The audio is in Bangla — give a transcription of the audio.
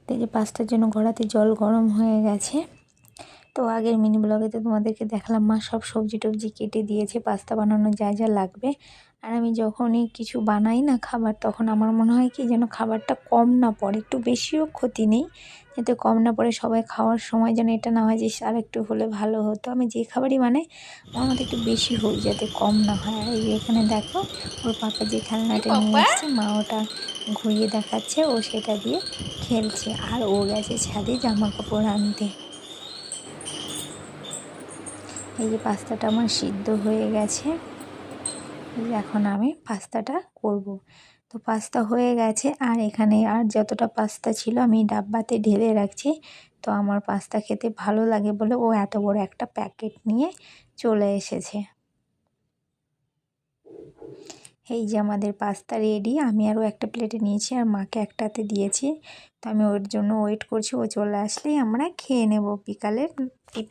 তো এই যে পাস্তার জন্য কড়াতে জল গরম হয়ে গেছে। তো আগের মিনি ব্লগে তো তোমাদেরকে দেখালাম মা সব সবজি টবজি কেটে দিয়েছে পাস্তা বানানোর যা যা লাগবে। আর আমি যখনই কিছু বানাই না খাবার, তখন আমার মনে হয় কি যেন খাবারটা কম না পড়ে, একটু বেশিও ক্ষতি নেই, যাতে কম না পড়ে সবাই খাওয়ার সময় যেন এটা না হয় যে আর একটু হলে ভালো হতো। আমি যে খাবারই বানাই আমার মতো একটু বেশি হোক, যাতে কম না হয়। আর এই যে এখানে দেখো ওর পাপা যে খেলনাটা নিয়ে এসছে, মা ওটা ঘুরিয়ে দেখাচ্ছে, ও সেটা দিয়ে খেলছে। আর ও গেছে ছাদে জামা কাপড় আনতে। এই যে পাস্তাটা আমার সিদ্ধ হয়ে গেছে, এই যে এখন আমি পাস্তাটা করব। তো পাস্তা হয়ে গেছে, আর এখানে আর যতটা পাস্তা ছিল আমি ডাব্বাতে ঢেলে রাখছি। তো আমার পাস্তা খেতে ভালো লাগে বলে ও এত বড় একটা প্যাকেট নিয়ে চলে এসেছে। এই যে আমাদের পাস্তা রেডি। আমি আরও একটা প্লেটে নিয়েছি আর মাকে একটাতে দিয়েছি। তো আমি ওর জন্য ওয়েট করছি, ও চলে আসলেই আমরা খেয়ে নেব বিকালের